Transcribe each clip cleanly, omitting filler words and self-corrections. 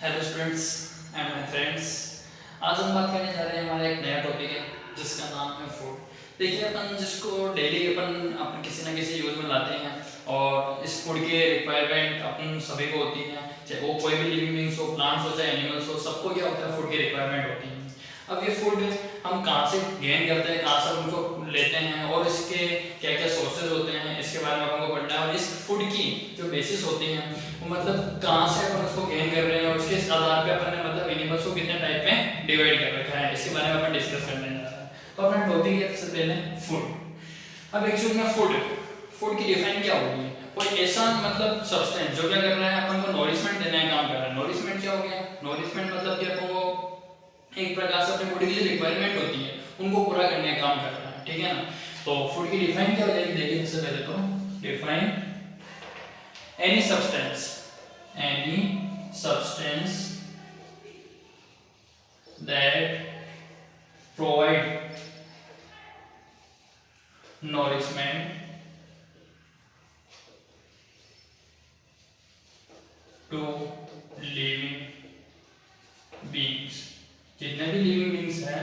Hello students and my friends. आज हम बात करने जा रहे हैं, हमारा एक नया टॉपिक है जिसका नाम है फूड। देखिए, अपन जिसको डेली अपन किसी ना किसी यूज में लाते हैं और इस फूड के रिक्वायरमेंट अपन सभी को होती है, चाहे वो कोई भी लिविंग बींग्स हो, प्लांट्स हो, चाहे एनिमल्स हो, सबको क्या होता है, फूड की रिक्वायरमेंट होती है। अब ये फूड हम कहाँ से गेन करते हैं, कहाँ से उनको लेते हैं और इसके क्या क्या सोर्सेज होते हैं, इसके बारे में अपन को पढ़ना है। और इस फूड की जो बेसिस होती हैं वो मतलब कहाँ से अपन उसको गेन कर रहे हैं और उसके आधार पे अपन ने मतलब एनिमल्स को कितने टाइप में डिवाइड कर रखा है, इसके बारे में अपन डिस्कस करने जा रहे हैं। तो अपना टॉपिक है सबसे पहले फूड। अब एक्चुअली में फूड की डिफाइन क्या होगी? कोई ऐसा मतलब सब्सटेंस जो क्या कर रहा है, अपन को नॉरिशमेंट देने का काम कर रहा है। नॉरिशमेंट क्या हो गया? नॉरिशमेंट मतलब कि अपन को एक प्रकार से अपनी बॉडी की जो रिक्वायरमेंट होती है उनको पूरा करने का काम कर रहा है, ठीक है ना। तो फूड की डिफाइन क्या हो जाएगी, देखिए सबसे पहले तो define any substance that provide nourishment to living beings। जितने भी लिविंग बींग्स हैं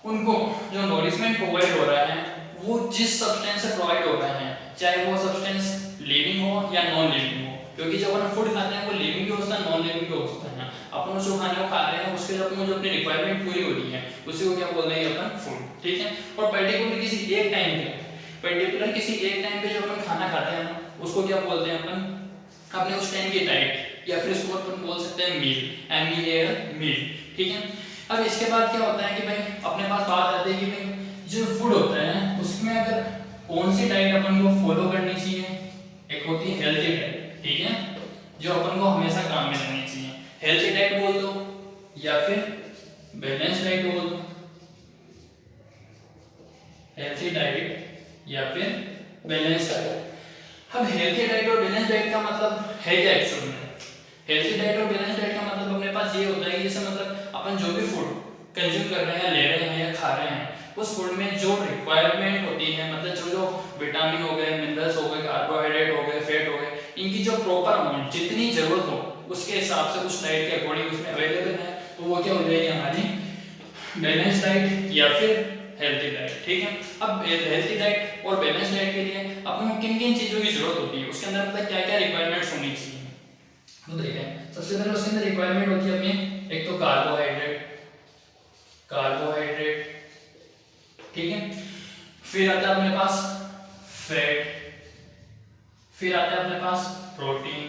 उनको जो नॉरिशमेंट प्रोवाइड हो रहा है वो जिस सब्सटेंस से प्रोवाइड हो रहा है, चाहे वो सब्सटेंस लिविंग हो या नॉन लिविंग हो, क्योंकि जब अपन फूड खाते हैं वो लिविंग भी होता है, नॉन लिविंग भी होता है। अपन उसको खाने को खा रहे हैं, उसके जब जो अपनी रिक्वायरमेंट पूरी हो रही है उसी को क्या बोल रहे हैं अपन फूड, ठीक है। और पर्टिकुलर किसी एक टाइम पे जब अपन खाना खाते हैं ना उसको क्या बोलते हैं अपन, अपने उस टाइम की डाइट या फिर इसको अपन बोल सकते हैं मील, मील, ठीक है। अब इसके बाद क्या होता है कि भाई अपने पास बात आती है कि भाई जो फूड होता है उसमें अगर कौन सी डाइट अपन को फॉलो करनी चाहिए। एक होती है हेल्थी डाइट, ठीक है, जो अपन को हमेशा काम में लेनी चाहिए। हेल्थी डाइट बोल दो या फिर बैलेंस डाइट बोल दो। हेल्थी डाइट या फिर बैलेंस डाइट। अब हेल्थी डाइट और बैलेंस डाइट का मतलब है क्या एक्चुअली में? हेल्थी डाइट और बैलेंस डाइट का मतलब अपने पास ये होता है कि जैसे मतलब अपन जो भी फूड कंज्यूम कर रहे हैं, ले रहे हैं या खा रहे हैं, उस फूड में जो रिक्वायरमेंट होती है, मतलब जो विटामिन हो गए, मिनरल्स हो गए, कार्बोहाइड्रेट हो गए, फैट हो गए, इनकी जो प्रॉपर अमाउंट जितनी जरूरत हो उसके हिसाब से उस डाइट के अकॉर्डिंग उसमें अवेलेबल है, तो वो क्या हो जाएगी हमारी बैलेंस डाइट या फिर हेल्थी डाइट, ठीक है। अब हेल्थी डाइट और बैलेंस डाइट के लिए अपन को किन किन चीजों की जरूरत होती है, उसके अंदर मतलब क्या क्या रिक्वायरमेंट्स होनी चाहिए, तो देखें। सबसे पहले उसके अंदर रिक्वायरमेंट होती है अपनी एक तो कार्बोहाइड्रेट, ठीक है। फिर आता है अपने पास फैट, फिर आता है अपने पास प्रोटीन,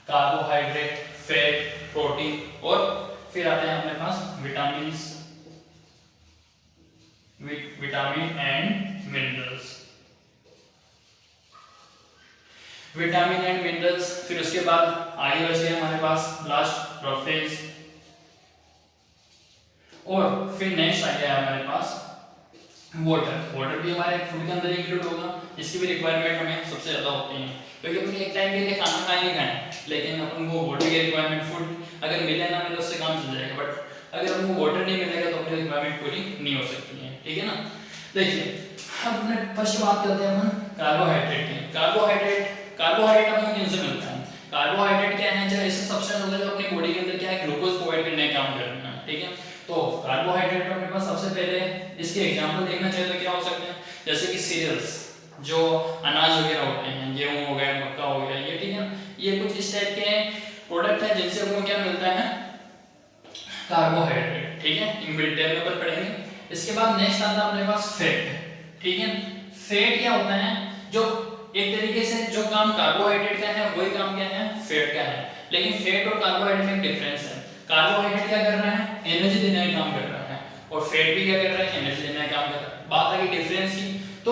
कार्बोहाइड्रेट, फैट, प्रोटीन, और फिर आते हैं अपने पास vitamin and minerals. Vitamin and minerals, फिर उसके बाद आगे बच गया हमारे पास लास्ट प्रोटीन्स, और फिर नेक्स्ट आ गया हमारे पास वाटर भी हमारे फूड के अंदर इंक्लूड होगा, इसकी भी रिक्वायरमेंट हमें सबसे ज्यादा होती है, क्योंकि अपन एक टाइम के लिए खाना खाए नहीं खाए, लेकिन अपन को वाटर की रिक्वायरमेंट फूड अगर मिले ना मिले उससे काम चल जाएगा, बट अगर अपन को वाटर नहीं मिलेगा तो अपनी रिक्वायरमेंट पूरी नहीं हो सकती है, ठीक है ना। देखिए, अब अपने फर्स्ट बात करते हैं अपन कार्बोहाइड्रेट की। कार्बोहाइड्रेट अपन को किन से मिलता है? कार्बोहाइड्रेट क्या है, जैसे ऐसे सब्सटेंस होता है जो अपनी बॉडी के अंदर क्या है, ग्लूकोज प्रोवाइड करने का काम करते हैं, ठीक है। तो कार्बोहाइड्रेट में अपने पास सबसे पहले इसके एग्जांपल देखना चाहिए तो क्या हो सकते हैं, जैसे कि सीरियल्स, जो अनाज वगैरह होते हैं, गेहूं हो गया, मक्का हो गया, ये, ठीक है, ये कुछ इस टाइप के प्रोडक्ट है जिनसे हमको क्या मिलता है, कार्बोहाइड्रेट, ठीक है। इन डिटेल में पढ़ेंगे। इसके बाद नेक्स्ट आता है अपने पास फैट, ठीक है। फैट क्या होता है, जो एक तरीके से जो काम कार्बोहाइड्रेट का है वही काम क्या है, फैट का है, लेकिन फैट और कार्बोहाइड्रेट में डिफरेंस है। कार्बोहाइड्रेट क्या कर रहा है, एनर्जी देने का काम कर रहा है, और फैट भी क्या कर रहा है, एनर्जी देने का काम कर रहा है। बात आ गई डिफरेंस की, तो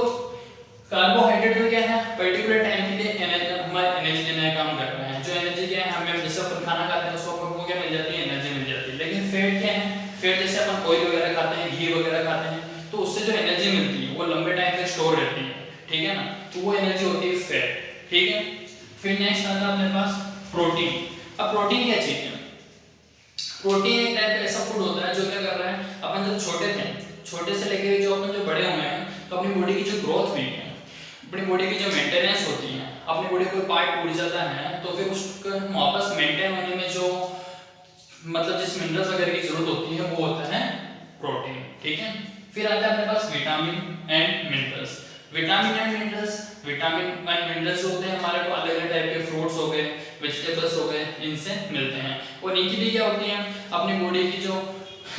कार्बोहाइड्रेट तो क्या है, पर्टिकुलर टाइम के लिए एनर्जी देने का काम कर रहा है, जो एनर्जी क्या है, हमें जैसे अपन खाना खाते हैं उसको अपन को क्या मिल जाती है, एनर्जी मिल जाती है। लेकिन फैट क्या है, फैट जैसे अपन ऑयल वगैरह खाते हैं, घी वगैरह खाते हैं, तो उससे जो एनर्जी मिलती है वो लंबे टाइम तक स्टोर रहती है, ठीक है ना, तो वो एनर्जी होती है फैट, ठीक है। फिर नेक्स्ट आता है अपने पास प्रोटीन। अब प्रोटीन क्या चीज है? प्रोटीन एक टाइप का ऐसा फूड होता है जो क्या कर रहा है, अपन जब छोटे थे, छोटे से लेकर जो अपन जो बड़े हुए हैं, तो अपनी बॉडी की जो ग्रोथ हुई है, अपनी बॉडी की जो मेंटेनेंस होती है, अपनी बॉडी कोई पार्ट टूट जाता है तो फिर उसको वापस मेंटेन होने में जो मतलब जिस मिनरल्स वगैरह की जरूरत होती है वो होता है प्रोटीन, ठीक है। फिर आता है अपने पास vitamin and minerals. Vitamin and minerals, vitamin and minerals होते हैं हमारे को अलग अलग टाइप के फ्रूट्स हो गए, वेजिटेबल्स हो गए, इनसे मिलते हैं। और इनकी भी क्या होती है, अपनी बॉडी की जो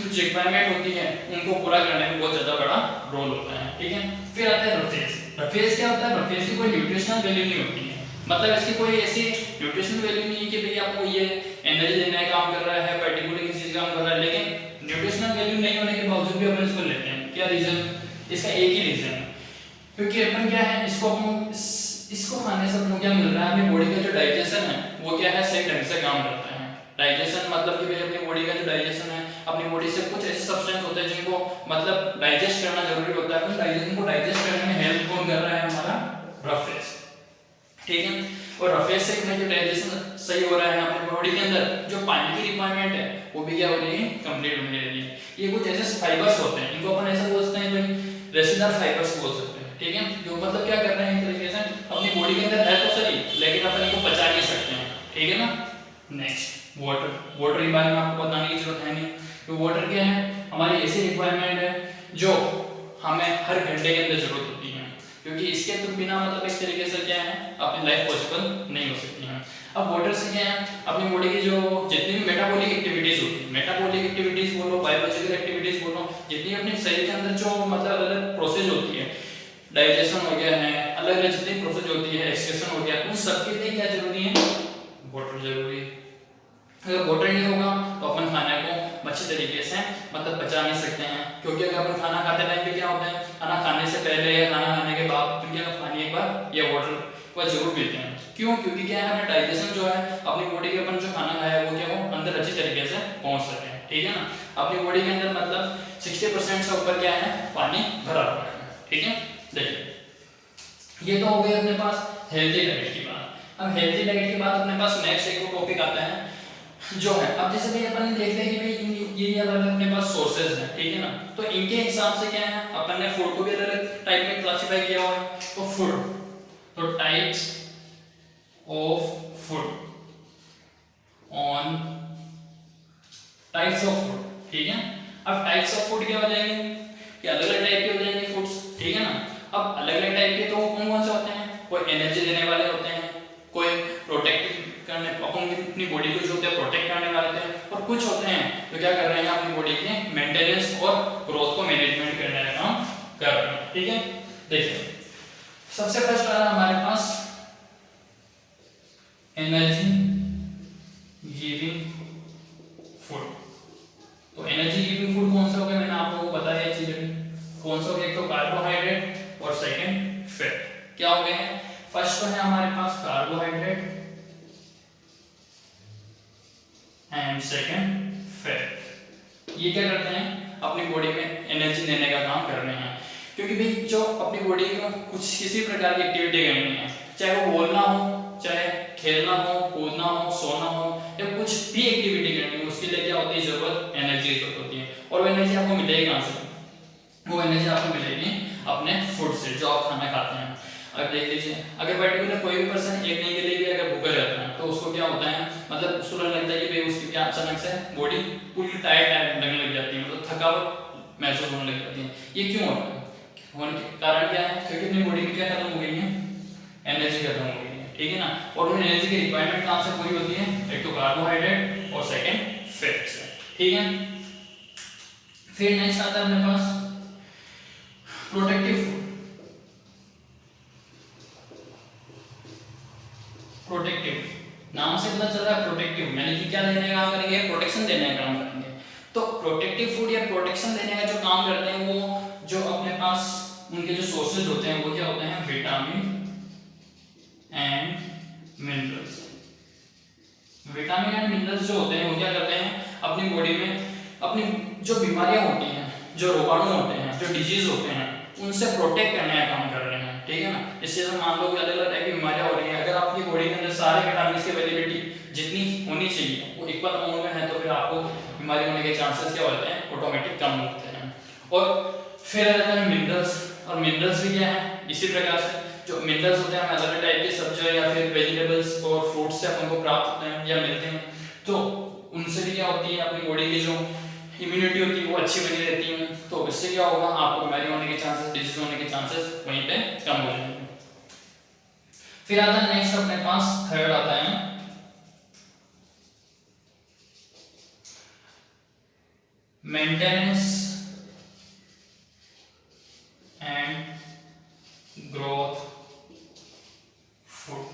रिक्वायरमेंट होती है उनको पूरा करने में बहुत ज्यादा बड़ा रोल होता है, ठीक है। फिर आता है रफेज। रफेज क्या होता है, रफेज की कोई न्यूट्रिशनल वैल्यू नहीं होती है, मतलब इसकी कोई ऐसी न्यूट्रिशनल वैल्यू नहीं है कि भाई आपको ये एनर्जी देने का काम कर रहा है, पर्टिकुलर किसी चीज का काम कर रहा है, लेकिन न्यूट्रिशनल वैल्यू नहीं होने के बावजूद भी अपन इसको लेते हैं। क्या रीजन, इसका एक ही रीजन है, क्योंकि अपन क्या है इसको खाने से अपने क्या मिल रहा है, अपनी बॉडी का जो डाइजेशन है वो क्या है सही ढंग से काम करता है। डाइजेशन मतलब कि भाई अपनी बॉडी का जो डाइजेशन है, अपनी बॉडी से कुछ ऐसे सब्सटेंस होते हैं जिनको मतलब डाइजेस्ट करना जरूरी होता है, तो डाइजेशन को डाइजेस्ट करने में हेल्प कौन कर रहा है, हमारा रफेज, ठीक है। और रफेज से जो डाइजेशन सही हो रहा है अपनी बॉडी के अंदर, जो पानी की रिक्वायरमेंट है वो भी क्या हो रही है, कंप्लीट होने लगी है। ये कुछ ऐसे फाइबर्स होते हैं, इनको अपन ऐसा बोलते हैं भाई रेसिडुअल फाइबर्स बोल सकते हैं, ठीक है, जो मतलब क्या कर रहे हैं एक तरीके से अपनी बॉडी के अंदर है तो सही, लेकिन अपन इनको पचा नहीं सकते हैं, ठीक है ना। Next water. वाटर के बारे में आपको बताने की जरूरत है नहीं, तो वाटर क्या है, हमारी ऐसी रिक्वायरमेंट है जो हमें हर घंटे के अंदर जरूरत होती है, क्योंकि इसके तो बिना मतलब एक तरीके से क्या है अपनी लाइफ पॉसिबल नहीं हो सकती है। अब वाटर से क्या है, अपनी बॉडी की जो जितनी भी मेटाबॉलिक एक्टिविटीज होती है, मेटाबॉलिक एक्टिविटीज बोलो, बायोलॉजिकल एक्टिविटीज बोलो, जितनी अपने शरीर के अंदर जो मतलब अलग अलग प्रोसेस होती है, डाइजेशन हो गया है, अलग अलग जितनी प्रोसेस होती है, एक्सक्रीशन हो गया, उन सबके लिए क्या जरूरी है, वाटर जरूरी है। अगर वाटर नहीं होगा तो अपन खाने को अच्छे तरीके से मतलब पचा नहीं सकते हैं, क्योंकि अगर अपन खाना खाते टाइम पे क्या होता है, खाना खाने से पहले या खाना खाने के बाद अपन क्या पानी एक बार या वाटर को जरूर पीते हैं। क्यों, क्योंकि क्या है, हमें डाइजेशन जो है अपनी बॉडी के अपन जो खाना खाया है वो क्या हो अंदर अच्छी तरीके से पहुंच सके, ठीक है ना। अपनी बॉडी के अंदर मतलब 60% से ऊपर क्या है, पानी भरा हुआ है, ठीक है। देखिए ये तो हो गई अपने पास हेल्थी डाइट की बात। अब हेल्थी डाइट के बाद अपने पास नेक्स्ट एक टॉपिक आता है जो है, अब जैसे भाई अपन देखते हैं कि भाई ये अलग अपने पास सोर्सेज हैं, ठीक है ना, तो इनके हिसाब से क्या है अपन ने फूड को भी अलग अलग टाइप में क्लासिफाई किया हुआ है। तो फूड, तो types of food on types of food, ठीक है। अब टाइप्स ऑफ फूड क्या हो जाएंगे कि अलग अलग टाइप के हो जाएंगे फूड्स, ठीक है ना। अब अलग अलग टाइप के तो कौन कौन से होते हैं, कोई एनर्जी देने वाले होते हैं, कोई प्रोटेक्ट करने अपनी बॉडी को जो होते हैं प्रोटेक्ट करने वाले होते हैं, और कुछ होते हैं तो क्या कर रहे हैं अपनी बॉडी के मेंटेनेंस और ग्रोथ को मैनेजमेंट करने का काम कर रहे हैं, ठीक है। देखिए सबसे फर्स्ट आ रहा है हमारे पास एनर्जी गिविंग फूड। तो एनर्जी गिविंग फूड कौन सा हो गया, मैंने आप लोगों को बताया चीजें कौन सा हो गया, एक तो कार्बोहाइड्रेट और सेकंड फैट। क्या हो गए हैं, फर्स्ट तो है हमारे पास कार्बोहाइड्रेट एंड सेकंड फैट। ये क्या करते हैं अपनी बॉडी में एनर्जी देने का काम कर रहे हैं, क्योंकि भाई जो अपनी बॉडी को कुछ किसी प्रकार की एक्टिविटी करनी है, चाहे वो बोलना हो, चाहे खेलना हो, कूदना हो, सोना हो, या कुछ भी एक्टिविटी करनी हो, उसके लिए क्या होती है जरूरत, एनर्जी की जरूरत होती है। और वो एनर्जी आपको मिलेगी कहाँ से, वो एनर्जी आपको मिलेगी अपने फूड से जो आप खाना खाते हैं। अब देख लीजिए अगर पर्टिकुलर कोई भी पर्सन एक दिन के लिए भी अगर भूखा रहता है तो उसको क्या होता है, मतलब उसको लगता है कि भाई उसकी क्या अचानक से बॉडी पूरी टायर्ड लगने लग जाती है, मतलब थकावट महसूस होने लग जाती है। ये क्यों होता है, होने के कारण क्या है, क्योंकि अपनी बॉडी में क्या खत्म हो गई है, एनर्जी खत्म हो गई है, ठीक है ना। और उन एनर्जी की रिक्वायरमेंट कहाँ से पूरी होती है, एक तो कार्बोहाइड्रेट और सेकंड फैट से, ठीक है। फिर नेक्स्ट आता है अपने पास प्रोटेक्टिव फूड। प्रोटेक्टिव नाम से पता चल रहा है प्रोटेक्टिव, यानी कि क्या देने का काम करेंगे, प्रोटेक्शन देने का काम करेंगे। तो प्रोटेक्टिव फूड या प्रोटेक्शन देने का जो काम करते हैं वो जो अपने पास उनके जो सोर्सेज होते हैं वो क्या होते हैं, vitamin and minerals. Vitamin and minerals जो होते हैं वो क्या करते हैं अपनी बॉडी में अपनी जो बीमारियां होती हैं, जो रोगाणु होते हैं, जो डिजीज होते हैं, उनसे प्रोटेक्ट करने का काम कर रहे हैं, ठीक है ना। इससे तो मान लो कि अलग अलग टाइप की बीमारियां हो रही हैं, अगर आपकी बॉडी के अंदर सारे विटामिन की अवेलेबिलिटी जितनी होनी चाहिए वो इक्वल अमाउंट में है तो फिर आपको बीमारी होने के चांसेस क्या होते हैं, ऑटोमेटिक कम होते हैं। और फिर आता है मिनरल्स, और मिनरल्स भी क्या है इसी प्रकार से जो मिनरल्स होते हैं हमें अलग अलग टाइप की सब्जियों या फिर वेजिटेबल्स और फ्रूट्स से अपन को प्राप्त होते हैं या मिलते हैं, तो उनसे भी क्या होती है अपनी बॉडी की जो इम्यूनिटी होती है वो अच्छी बनी रहती है। तो इससे क्या होगा, आपको बीमारी होने के चांसेस, डिजीज होने के चांसेस वहीं पे कम हो जाएंगे। फिर आता है नेक्स्ट अपने पास थर्ड आता है मेंटेनेंस एंड ग्रोथ फूड,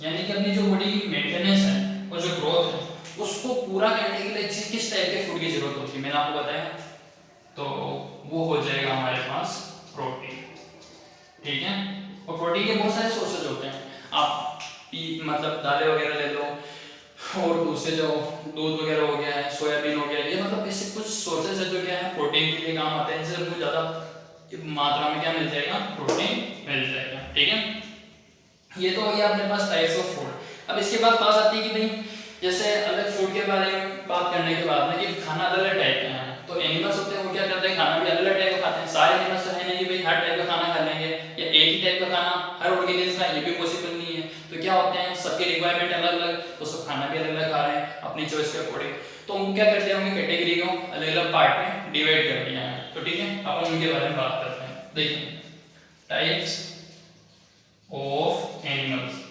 यानी कि अपनी जो बॉडी की मेंटेनेंस है और जो ग्रोथ है उसको पूरा करने के लिए किस टाइप के फूड की जरूरत होती है मैंने आपको बताया, तो वो हो जाएगा हमारे पास प्रोटीन। ठीक है, और प्रोटीन के बहुत सारे सोर्सेज होते हैं, आप मतलब दालें वगैरह ले लो, और दूसरे जो दूध वगैरह हो गया है, सोयाबीन हो गया, ये मतलब इससे कुछ सोर्सेज है जो क्या है प्रोटीन के लिए काम आते हैं, जिससे हमको ज़्यादा मात्रा में क्या मिल जाएगा, प्रोटीन मिल जाएगा। ठीक है, ये तो हो गया अपने पास टाइप्स ऑफ फूड। अब इसके बाद बात आती है कि भाई जैसे अलग फूड के बारे में बात करने के बाद में कि खाना अलग अलग टाइप का है, तो एनिमल्स होते हैं वो क्या करते हैं, खाना भी अलग अलग टाइप का खाते हैं। सारे एनिमल्स तो है नहीं कि भाई हर टाइप का खाना खा लेंगे या एक ही टाइप का खाना हर ऑर्गेनिज्म का, ये भी पॉसिबल नहीं है। तो क्या होते हैं, सबकी रिक्वायरमेंट अलग अलग, तो सब खाना भी अलग अलग खा रहे हैं अपनी चॉइस के अकॉर्डिंग, तो हम क्या करते हैं, उनकी कैटेगरी को अलग अलग पार्ट में डिवाइड कर दिया है। तो ठीक है, अपन उनके बारे में बात करते हैं। देखिए types of animals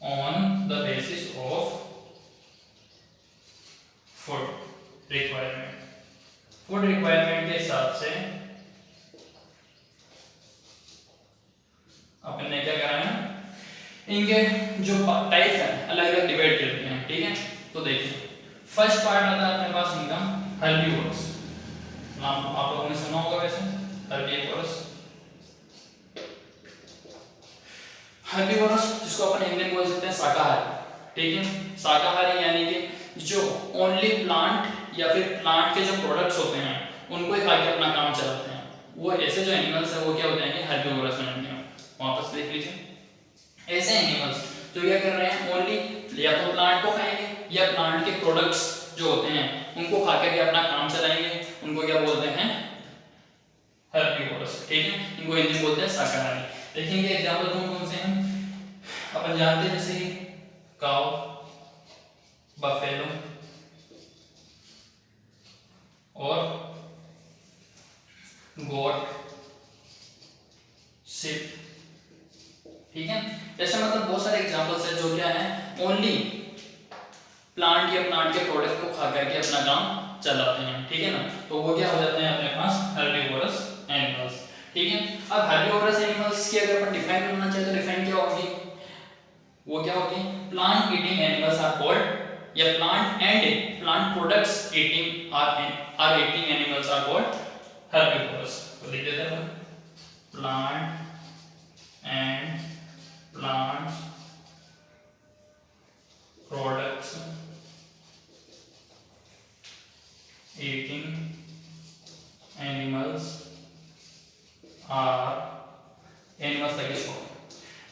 on the basis of food requirement, food requirement के हिसाब से अपन ने क्या करा है, इनके जो टाइप है अलग अलग डिवाइड कर दिए हैं। ठीक है, तो देखिए फर्स्ट पार्ट आता है अपने पास इनका हर्बीवोरस, नाम आप लोगों ने सुना होगा वैसे, हर्बीवोरस। हर्बीवोरस जिसको अपन हिंदी में बोल सकते हैं शाकाहारी। ठीक है, शाकाहारी यानी कि जो ओनली प्लांट या फिर प्लांट के जो प्रोडक्ट्स होते हैं उनको ही खा के अपना काम चलाते हैं, वो ऐसे जो एनिमल्स है वो क्या होते हैं कि हर्बीवोरस में आते हैं। वापस देख लीजिए, ऐसे एनिमल्स जो क्या कर रहे हैं, ओनली या तो प्लांट को खाएंगे या प्लांट के प्रोडक्ट्स जो होते हैं उनको खा करके अपना काम चलाएंगे, उनको क्या बोलते हैं, हर्बीवोरस। ठीक है, इनको हिंदी में बोलते हैं शाकाहारी। देखेंगे एग्जांपल कौन कौन से हैं, अपन जानते हैं जैसे कि काऊ, बफेलो और गोट, शिप। ठीक है, जैसे मतलब बहुत सारे एग्जांपल्स है जो क्या है, ओनली प्लांट या प्लांट के प्रोडक्ट को खा करके अपना काम चलाते हैं। ठीक है ना, तो वो क्या हो जाते हैं अपने पास हर्बीवोरस एनिमल्स। ठीक है, अब हर्बीवोरस एनिमल्स की अगर अपन डिफाइन करना चाहे तो डिफाइन क्या होगी, वो क्या होगी, plant eating animals are called, या plant and plant products eating are eating animals are called herbivorous. तो लिख देते हैं plant and plant products eating animals are, animals तक इसको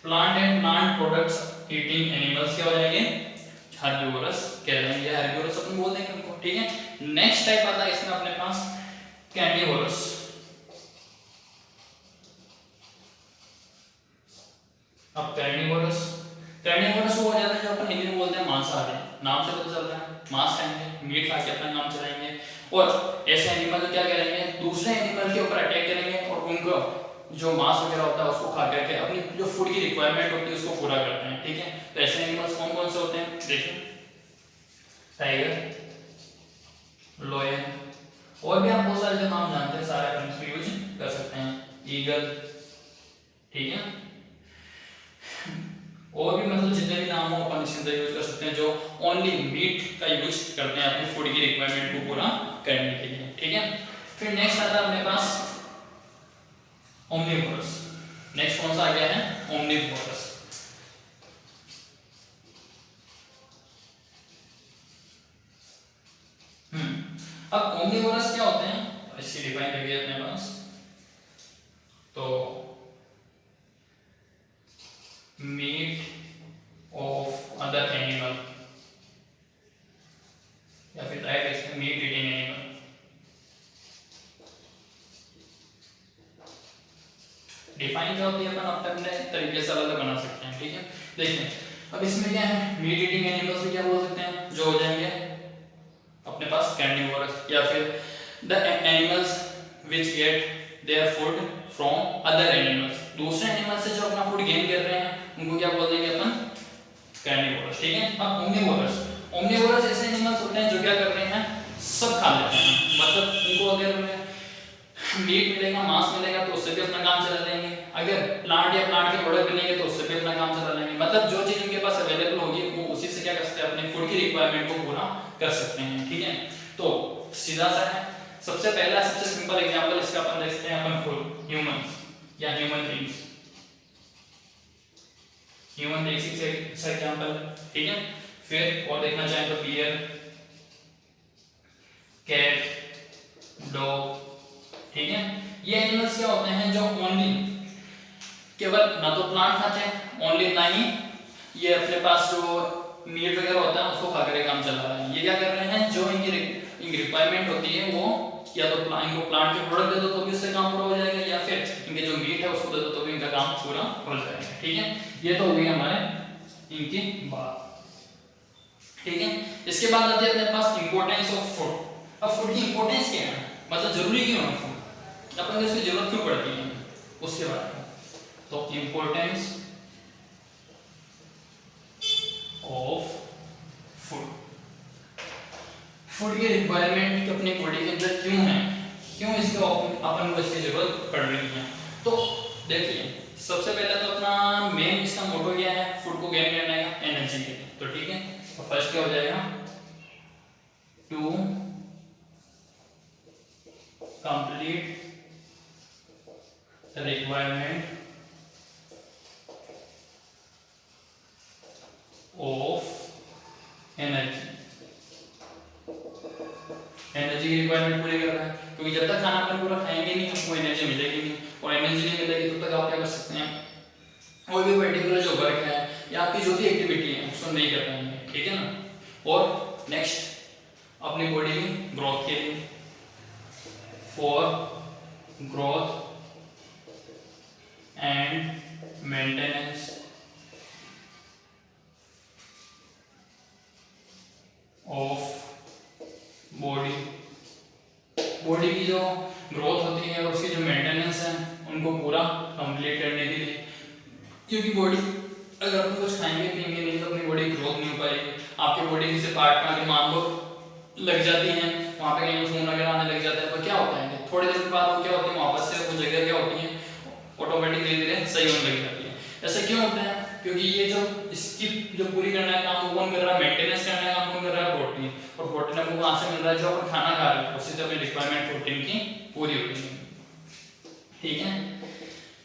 plant and plant products eating animals क्या हो जाएंगे, हर्बीवोरस कह देंगे, हर्बीवोरस अपन बोल देंगे उनको। ठीक है, नेक्स्ट टाइप आता है इसमें अपने पास कैर्निवोरस। अब कैर्निवोरस, कैर्निवोरस वो हो जाता है जो अपन हिंदी में बोलते हैं मांसाहारी, नाम से पता चलता है मांस खाएंगे, मीट खा के अपना काम चलाएंगे, और ऐसे एनिमल क्या करेंगे, दूसरे एनिमल के ऊपर अटैक करेंगे और उनको जो मांस वगैरह होता है उसको खा करके अपनी जो फूड की रिक्वायरमेंट होती है उसको पूरा करते हैं। ठीक है, तो ऐसे एनिमल्स कौन कौन से होते हैं, देखिए टाइगर, लोयन, और भी आप बहुत सारे जो नाम जानते हैं सारे अपन इसको यूज कर सकते हैं, ईगल। ठीक है, और भी मतलब जितने भी नाम हो अपन इसके अंदर यूज कर सकते हैं जो ओनली मीट का यूज करते हैं अपनी फूड की रिक्वायरमेंट को पूरा करने के लिए। ठीक है, फिर नेक्स्ट आता है अपने पास ओमनिवोरस। नेक्स्ट कौन सा आ गया है, ओमनिवोरस। अब ओमनिवोरस क्या होते हैं, इसकी डिफाइन करिए अपने पास, तो मीट ऑफ अदर एनिमल, या फिर डायरेक्ट इसमें मीट ईटिंग एनिमल। तरीके से अलग अलग बना सकते हैं, ठीक है। देखिए अब इसमें क्या है, मीट ईटिंग एनिमल्स भी क्या बोल सकते हैं, जो हो जाएंगे अपने पास कैर्निवोरस, या फिर the animals which get their food from other animals, दूसरे एनिमल से जो अपना फूड गेन कर रहे हैं उनको क्या बोल देंगे अपन, कैर्निवोरस, ठीक है। अब ओमनिवोरस, ओमनिवोरस ऐसे एनिमल्स होते हैं जो क्या कर रहे हैं, सब खा लेते हैं, मतलब उनको अगर मीट मिलेगा, मांस मिलेगा तो उससे भी अपना काम चला लेंगे, अगर प्लांट या प्लांट के प्रोडक्ट मिलेंगे तो उससे भी अपना काम चला लेंगे, मतलब जो चीज उनके पास अवेलेबल होगी वो उसी से क्या कर सकते हैं, अपने फूड की रिक्वायरमेंट को पूरा कर सकते हैं, ठीक है। तो सीधा सा है, सबसे पहला सबसे सिंपल एग्जांपल इसका अपन देखते हैं, अपन फूड ह्यूमंस या ह्यूमन बीइंग्स, ह्यूमन बेसिक से एग्जांपल, ठीक है। फिर और देखना चाहें तो बियर, कैट, डॉग, ठीक है। ये एनिमल्स क्या होते हैं जो ओनली केवल ना तो प्लांट खाते हैं ओनली, ना ही ये अपने पास जो मीट वगैरह होता है उसको खाकर काम चला रहा है, ये क्या कर रहे हैं, जो इनकी रिक्वायरमेंट होती है वो या तो इनको प्लांट के प्रोडक्ट दे दो तो भी उससे काम पूरा हो जाएगा, या फिर इनके जो मीट है उसको दे दो तो भी इनका काम पूरा हो जाएगा, ठीक है। ये तो हो गई हमारे इनकी बात, ठीक है। इसके बाद आते हैं अपने पास इंपॉर्टेंस ऑफ फूड। अब फूड की इंपॉर्टेंस क्या है, मतलब जरूरी क्यों है फूड, अपन को इसकी जरूरत क्यों पड़ती है, उसके बारे में। तो इंपॉर्टेंस ऑफ फूड, फूड की रिक्वायरमेंट अपनी बॉडी के अंदर क्यों है, क्यों इसको अपन को इसकी जरूरत पड़ रही है। तो देखिए सबसे पहले तो अपना मेन इसका मोटो क्या है, फूड को गेन करना है एनर्जी के लिए, तो ठीक है। तो फर्स्ट क्या हो जाएगा, to complete requirement of energy, energy की रिक्वायरमेंट पूरी कर रहा है, क्योंकि जब तक खाना अपन पूरा खाएंगे नहीं हमको एनर्जी मिलेगी नहीं, और एनर्जी नहीं मिलेगी तब तक आप क्या कर सकते हैं, कोई भी पर्टिकुलर जो वर्क है या आपकी जो भी एक्टिविटी है उसको नहीं कर पाएंगे, ठीक है ना। और नेक्स्ट अपनी बॉडी की ग्रोथ के लिए, for growth and maintenance of body, body की जो ग्रोथ होती है और उसकी जो मेंटेनेंस है उनको पूरा कंप्लीट करने के लिए, क्योंकि बॉडी अगर अपन कुछ खाएंगे पिएंगे नहीं तो अपनी बॉडी ग्रोथ नहीं हो पाएगी, आपके बॉडी के से पार्ट में मान लो लग जाती हैं, वहाँ पे कहीं खून वगैरह आने लग जाता है, तो क्या होता है थोड़ी देर बाद वो क्या होती है वापस से वो जगह क्या होती है ऑटोमेटिक धीरे धीरे सही होने लग जाती है। ऐसा क्यों होता है, क्योंकि ये जो इसकी जो पूरी करना है काम वो कौन कर रहा है, मेंटेनेंस करना है काम कौन कर रहा है, प्रोटीन, और प्रोटीन हमको कहाँ से मिल रहा है, जो अपन खाना खा रहे हैं उससे अपनी रिक्वायरमेंट प्रोटीन की पूरी होती है, ठीक है।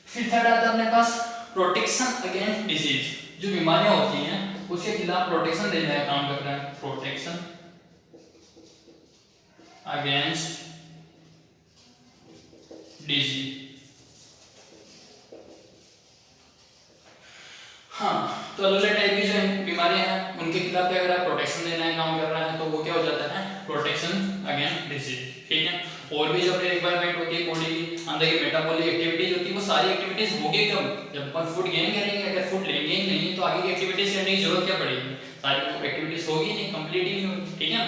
फिर थर्ड आता है अपने पास प्रोटेक्शन अगेंस्ट डिजीज, जो बीमारियां होती हैं उसके खिलाफ प्रोटेक्शन देने का काम कर रहा है, प्रोटेक्शन अगेंस्ट डिजीज। हाँ तो अलग अलग टाइप की जो बीमारियां हैं उनके खिलाफ क्या कर रहा है, प्रोटेक्शन देने का काम कर रहा है, तो वो क्या हो जाता है, प्रोटेक्शन अगेंस्ट डिजीज, ठीक है। और भी जो अपनी रिक्वायरमेंट होती है बॉडी की अंदर की मेटाबॉलिक एक्टिविटीज होती है, वो सारी एक्टिविटीज होगी कब, जब अपन फूड गेन करेंगे, अगर फूड लेंगे ही नहीं तो आगे की एक्टिविटीज करने की जरूरत क्या पड़ेगी, सारी एक्टिविटीज होगी नहीं, कंप्लीट ही नहीं होगी, ठीक है ना।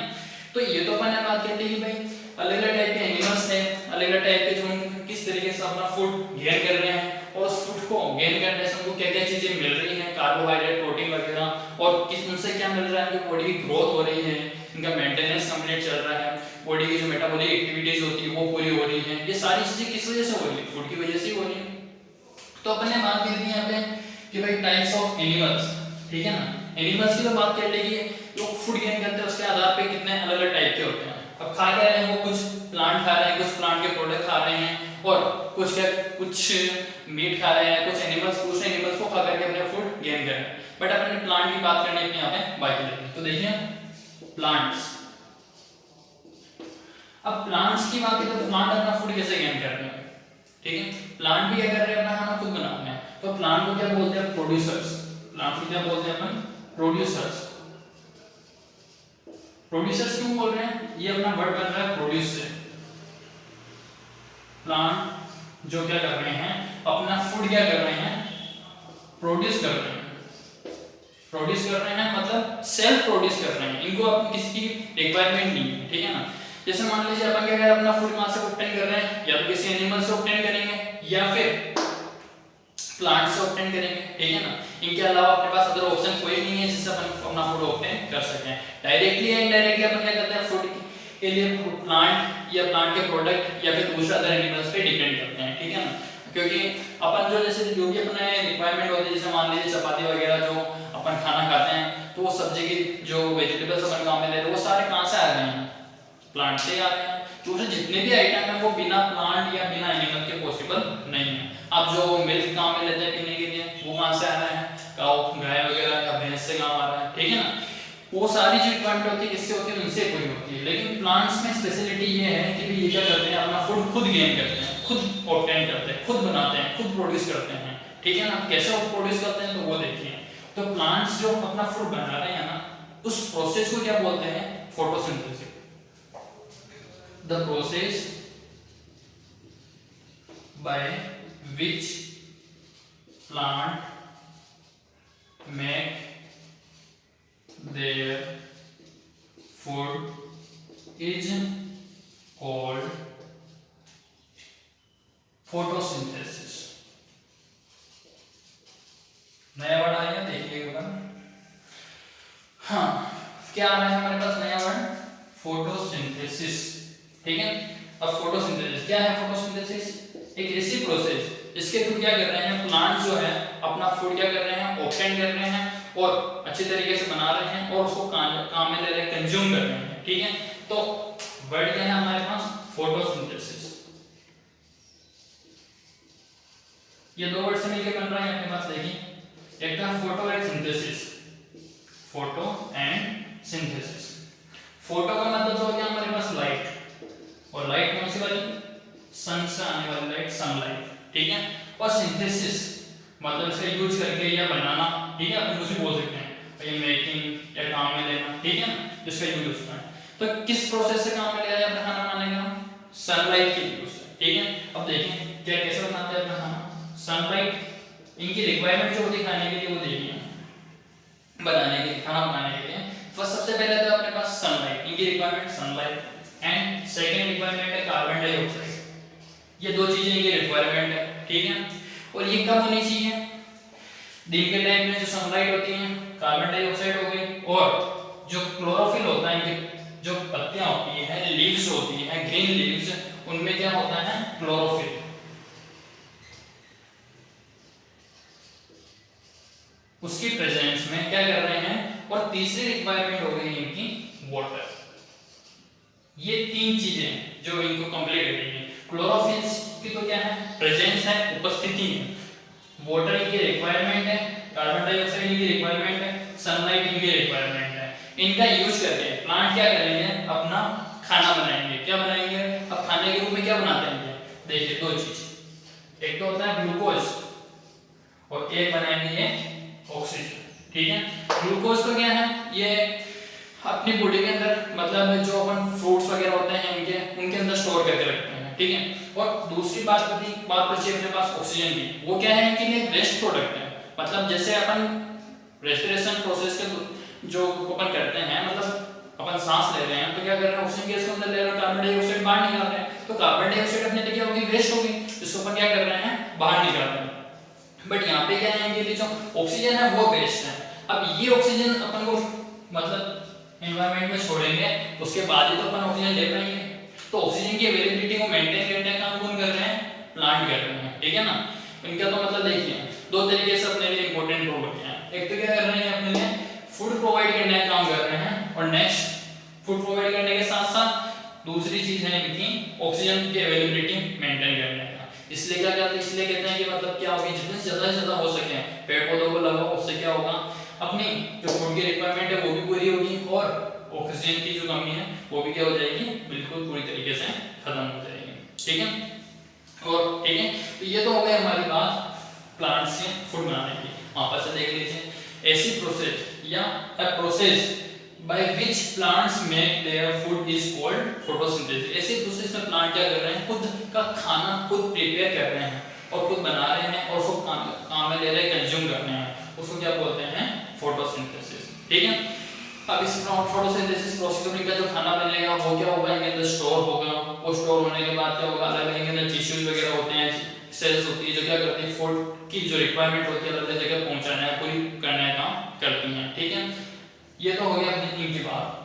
तो ये तो अपन ने बात कर ली कि भाई अलग अलग टाइप के एनिमल्स हैं, अलग अलग टाइप के जो किस तरीके से अपना फूड गेन कर रहे हैं, और उस फूड को गेन करने से उनको क्या क्या चीजें मिल रही हैं, कार्बोहाइड्रेट, प्रोटीन वगैरह, और किस उनसे क्या मिल रहा है, उनकी बॉडी की ग्रोथ हो रही है, इनका मेंटेनेंस कंप्लीट चल रहा है, बॉडी की जो मेटाबॉलिक एक्टिविटीज होती है वो पूरी हो रही है, ये सारी चीजें किस वजह से हो रही है, फूड की वजह से ही हो रही है। तो अपन ने बात कर दी यहाँ पे कि भाई टाइप्स ऑफ एनिमल्स, ठीक है ना, एनिमल्स की तो बात कर लेगी, जो फूड गेन करते हैं उसके आधार पे कितने अलग अलग टाइप के होते हैं। अब खा क्या रहे हैं, वो कुछ प्लांट खा रहे हैं, कुछ प्लांट के प्रोडक्ट खा रहे हैं, और कुछ क्या कुछ मीट खा रहे हैं, कुछ एनिमल्स दूसरे एनिमल्स को खा करके अपने फूड गेन कर रहे हैं। बट अपन ने प्लांट की बात करनी है यहाँ पे बाकी लेते, तो देखिए प्लांट्स, अब प्लांट्स की बात करें तो प्लांट अपना फूड कैसे गेन कर रहे हैं, ठीक है, प्लांट भी क्या कर रहे हैं, अपना खाना खुद बना रहे हैं, तो प्लांट को क्या बोलते हैं, प्रोड्यूसर्स, प्लांट को क्या बोलते हैं अपन, प्रोड्यूसर्स। प्रोड्यूसर्स क्यों बोल रहे हैं, ये अपना वर्ड बन रहा है प्रोड्यूस से, प्लांट जो क्या कर रहे हैं, अपना फूड क्या कर रहे हैं, प्रोड्यूस कर रहे हैं, प्रोड्यूस कर रहे हैं मतलब सेल्फ प्रोड्यूस कर रहे हैं, इनको अपनी किसी की रिक्वायरमेंट नहीं है, ठीक है ना। जैसे मान लीजिए अपन क्या करें, अपना फूड कहां से ऑब्टेन कर रहे हैं, या तो किसी एनिमल से ऑब्टेन करेंगे या फिर प्लांट से ऑब्टेन करेंगे, ठीक है ना। इनके अलावा अपने पास अदर ऑप्शन कोई नहीं है जिससे अपन अपना फूड ऑब्टेन कर सकें। डायरेक्टली या इनडायरेक्टली अपन क्या करते हैं, फूड के लिए प्लांट या प्लांट के प्रोडक्ट या फिर दूसरे अदर एनिमल्स पे डिपेंड करते हैं, ठीक है ना। क्योंकि अपन जो जैसे जो भी अपने रिक्वायरमेंट होती है, जैसे मान लीजिए चपाती वगैरह जो अपन खाना खाते हैं, तो वो सब्जी की जो वेजिटेबल्स अपन काम में ले रहे हैं वो सारे कहाँ से आ रहे हैं, प्लांट से आ रहे हैं। तो जितने भी आइटम है वो बिना प्लांट या बिना एनिमल के पॉसिबल नहीं है। अब जो मिल्क काम में लेते हैं पीने के लिए, वो कहाँ से आ रहा है, काऊ गाय वगैरह या भैंस से काम आ रहा है, ठीक है ना। वो सारी जो रिक्वायरमेंट होती है किससे होती है, उनसे पूरी होती है। लेकिन प्लांट्स में स्पेशलिटी ये है कि ये क्या करते हैं, अपना फूड खुद गेन करते हैं, खुद ऑब्टेन करते हैं, खुद बनाते हैं, खुद प्रोड्यूस करते हैं, ठीक है ना। कैसे वो प्रोड्यूस करते हैं तो वो देखिए। तो प्लांट्स जो अपना फूड बना रहे हैं ना, उस प्रोसेस को क्या बोलते हैं, photosynthesis. The process by which plant make their food is called photosynthesis। नया वर्ड आया, देखिएगा। हाँ, क्या आ रहा है हमारे पास नया वर्ड, फोटोसिंथेसिस, ठीक है। अब फोटोसिंथेसिस क्या है, फोटोसिंथेसिस एक ऐसी प्रोसेस जिसके थ्रू क्या कर रहे हैं, प्लांट जो है अपना फूड क्या कर रहे हैं, ऑब्टेन कर रहे हैं और अच्छे तरीके से बना रहे हैं और उसको काम में ले रहे हैं, कंज्यूम कर रहे हैं, ठीक है। तो वर्ड क्या है हमारे पास, फोटोसिंथेसिस। ये दो वर्ड से मिलकर बन रहा है अपने पास, देखिए। एक था photo and synthesis, photo and synthesis. Photo का मतलब तो हो गया हमारे पास लाइट, और लाइट कौन सी वाली, सन से आने वाली लाइट, सनलाइट, ठीक है। और सिंथेसिस मतलब इसका यूज करके या बनाना, ठीक है, अपन कुछ भी बोल सकते हैं, ये मेकिंग या काम में लेना, ठीक है ना, जिसका यूज होता है। तो किस प्रोसेस से काम में लिया जाता है खाना बनाने का, सनलाइट के यूज से, ठीक है। अब देखें क्या कैसे बनाते हैं अपना खाना, सनलाइट इनकी रिक्वायरमेंट जो होती है खाने के लिए, वो देखिए बनाने के लिए, खाना बनाने के लिए। फर्स्ट सबसे पहले तो अपने पास सनलाइट, इनकी requirement sunlight, and second requirement है कार्बन डाइऑक्साइड। ये दो चीजें इनकी रिक्वायरमेंट है, ठीक है। और ये कब होनी चाहिए, दिन के टाइम में जो सनलाइट होती है, कार्बन डाइऑक्साइड हो गई, और जो क्लोरोफिल होता है, इनकी जो पत्तियां होती है, लीव्स होती है, ग्रीन लीव्स, उनमें क्या होता है, क्लोरोफिल। उसकी प्रेजेंस में क्या कर रहे हैं। और तीसरी रिक्वायरमेंट हो गई इनकी वाटर। ये तीन चीजें जो इनको कंप्लीट करेंगे। क्लोरोफिल की तो क्या है, प्रेजेंस है, उपस्थिति है। वाटर इनकी रिक्वायरमेंट है, कार्बन डाइऑक्साइड इनकी रिक्वायरमेंट है, सनलाइट इनकी रिक्वायरमेंट है। इनका यूज करके प्लांट क्या करेंगे, अपना खाना बनाएंगे। क्या बनाएंगे, अब खाने के रूप में क्या बनाते हैं, देखिए दो चीज, एक तो होता है ग्लूकोज और एक बनाएंगे ऑक्सीजन, ठीक है। ग्लूकोज तो क्या है, ये अपनी बॉडी के अंदर मतलब जो अपन फ्रूट्स वगैरह होते हैं उनके अंदर स्टोर करके रखते हैं, ठीक है। और दूसरी बात बची अपने पास ऑक्सीजन की। वो क्या है कि ये वेस्ट प्रोडक्ट है। मतलब जैसे अपन रेस्पिरेशन प्रोसेस के जो अपन करते हैं, मतलब अपन सांस ले रहे हैं तो क्या कर रहे हैं, ऑक्सीजन गैस को अंदर ले रहे हैं, कार्बन डाइऑक्साइड बाहर निकाल रहे हैं। तो कार्बन डाइऑक्साइड अपने जगह होगी, वेस्ट होगी, जिसको अपन क्या कर रहे हैं, बाहर निकाल रहे हैं। बट यहाँ पे क्या है, इनके लिए जो ऑक्सीजन है वो वेस्ट है। अब ये ऑक्सीजन अपन को मतलब एनवायरनमेंट में छोड़ेंगे, उसके बाद ही तो अपन ऑक्सीजन ले पाएंगे। तो ऑक्सीजन की अवेलेबिलिटी को मेंटेन करने का काम कौन कर रहे हैं, प्लांट कर रहे हैं, ठीक है ना। इनका तो मतलब देखिए दो तरीके से अपने लिए इंपॉर्टेंट रोल होते हैं। एक तो क्या कर रहे हैं, अपने लिए फूड प्रोवाइड करने का काम कर रहे हैं, और नेक्स्ट फूड प्रोवाइड करने के साथ साथ दूसरी चीज है इनकी ऑक्सीजन की अवेलेबिलिटी मेंटेन करने का। इसलिए क्या करते हैं, इसलिए कहते हैं कि मतलब क्या होगी, जितने से ज्यादा हो सके पेड़ पौधों को लगाओ, उससे क्या होगा, अपनी जो फूड की रिक्वायरमेंट है वो भी पूरी होगी, और ऑक्सीजन की जो कमी है वो भी क्या हो जाएगी, बिल्कुल पूरी तरीके से खत्म हो जाएगी, ठीक है। और ठीक है, तो ये तो हो गई हमारी बात प्लांट से फूड बनाने की। वापस से देख लीजिए, ऐसी प्रोसेस या a process by which plants make their food is called photosynthesis। ऐसी प्रोसेस में प्लांट क्या कर रहे हैं, खुद का खाना खुद प्रिपेयर कर रहे हैं, और खुद बना रहे हैं और उसको काम में ले रहे हैं, कंज्यूम करने हैं, उसको क्या बोलते हैं? फोटोसिंथेसिस। ठीक है। अब इस फोटोसिंथेसिस प्रोसेस में क्या जो खाना बनेगा वो क्या होगा? इनके अंदर स्टोर होगा, वो स्टोर होने के बाद क्या होगा? अलग अलग इनके अंदर टिश्यूज वगैरह होते हैं, सेल्स होती है जो क्या करती है? फूड की जो रिक्वायरमेंट होती है अलग जगह पहुंचाना है, पूरी करने का काम करती हैं। ठीक है। ये तो हो गया अपनी इनकी बात।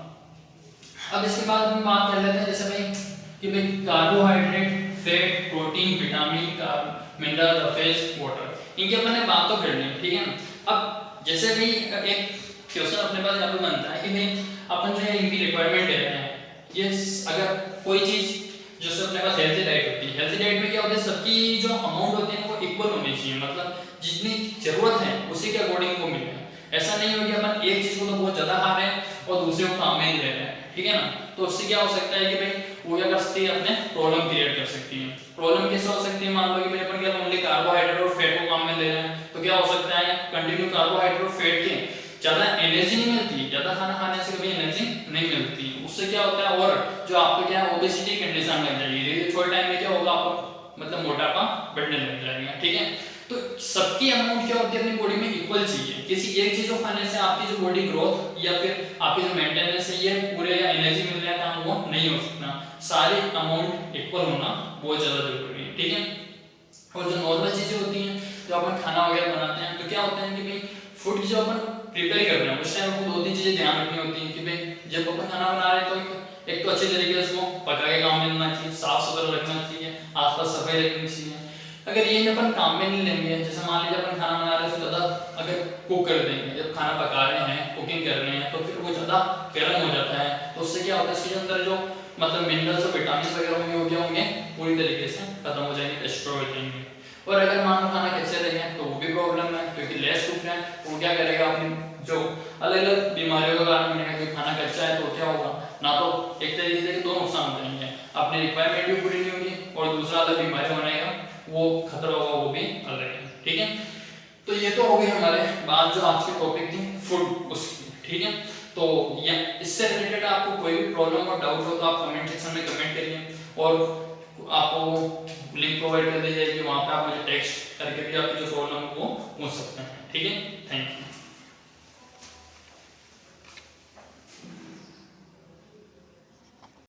अब इसके बाद हम बात कर लेते हैं जैसे भाई कि भाई carbohydrate, fat, protein, vitamin, mineral, face, water, इनकी अपन ने बात तो कर ली। ठीक है। अब जैसे भी एक क्वेश्चन अपने पास यहाँ पे बनता है कि भाई अपन जो है इनकी रिक्वायरमेंट ले रहे हैं, ये अगर कोई चीज जैसे अपने पास हेल्थी डाइट होती है, हेल्थी डाइट में क्या होता है? सबकी जो अमाउंट होती है वो इक्वल होनी चाहिए, मतलब जितनी जरूरत है उसी के अकॉर्डिंग वो मिले। ऐसा नहीं हो कि अपन एक चीज को तो बहुत ज्यादा खा रहे हैं और दूसरे को काम में नहीं ले रहे हैं। ठीक है ना। तो उससे क्या हो सकता है कि भाई वो क्या कर सकती है? अपने प्रॉब्लम क्रिएट कर सकती है। प्रॉब्लम कैसे हो सकती है? मान लो कि भाई अपन क्या ओनली कार्बोहाइड्रेट और फैट को काम में ले रहे हैं, तो क्या हो सकता है? कंटिन्यू कार्बोहाइड्रेट और फैट के ज्यादा एनर्जी नहीं मिलती, ज्यादा खाना खाने से कभी एनर्जी नहीं मिलती। उससे क्या होता है? और जो आपको क्या है ओबेसिटी कंडीशन लग जाएगी, थोड़े टाइम में क्या होगा? आपको मतलब मोटापा बढ़ने लग जाएगा। ठीक है। तो सबकी अमाउंट क्या होती है? अपनी बॉडी में इक्वल चाहिए। किसी एक चीज को खाने से आपकी जो बॉडी ग्रोथ या फिर आपकी जो मेंटेनेंस है, ये पूरे या एनर्जी मिल रहा है काम वो नहीं हो सकता। सारी अमाउंट इक्वल होना बहुत ज्यादा जरूरी है। ठीक है। और जो नॉर्मल चीजें होती हैं, जो अपन खाना वगैरह बनाते हैं, तो क्या होता है कि भाई फूड जो अपन प्रिपेयर कर रहे हैं उस टाइम आपको 2-3 चीजें ध्यान रखनी होती हैं कि भाई जब अपन खाना बना रहे हैं तो एक तो अच्छे तरीके से वो पका के काम में लेना चाहिए, साफ सुथरा रखना चाहिए, आसपास सफाई रखनी चाहिए। अगर ये अपन काम में नहीं लेंगे, जैसे मान लीजिए अपन खाना बना रहे हैं तो ज्यादा अगर कुक कर देंगे, जब खाना पका रहे हैं, कुकिंग कर रहे हैं, तो फिर वो ज्यादा गर्म हो जाता है, तो उससे क्या होता है? इसके अंदर जो मतलब मिनरल्स और विटामिन वगैरह होंगे वो क्या होंगे? पूरी तरीके से खत्म हो जाएंगे, डिस्ट्रॉय हो जाएंगे। और अगर मान लो खाना कच्चे रह गए तो वो भी प्रॉब्लम है, क्योंकि लेस कुक है वो क्या करेगा? अपनी जो अलग अलग बीमारियों का कारण बनेगा। क्योंकि खाना कच्चा है तो क्या होगा? ना तो एक तरीके से दो नुकसान हो जाएंगे, अपनी रिक्वायरमेंट भी पूरी नहीं होगी और दूसरा अलग बीमारी होने का वो खतरा होगा, वो भी अलग है। ठीक है। तो ये तो हो गई हमारे बात जो आज की टॉपिक थी फूड उसकी। ठीक है। तो ये इससे रिलेटेड आपको कोई भी प्रॉब्लम और डाउट हो तो आप कमेंट सेक्शन में कमेंट करिए, और आपको लिंक प्रोवाइड कर दी जाएगी, वहां पे आप मुझे टेक्स्ट करके भी आपकी जो प्रॉब्लम है वो पूछ सकते हैं। ठीक है। Thank you.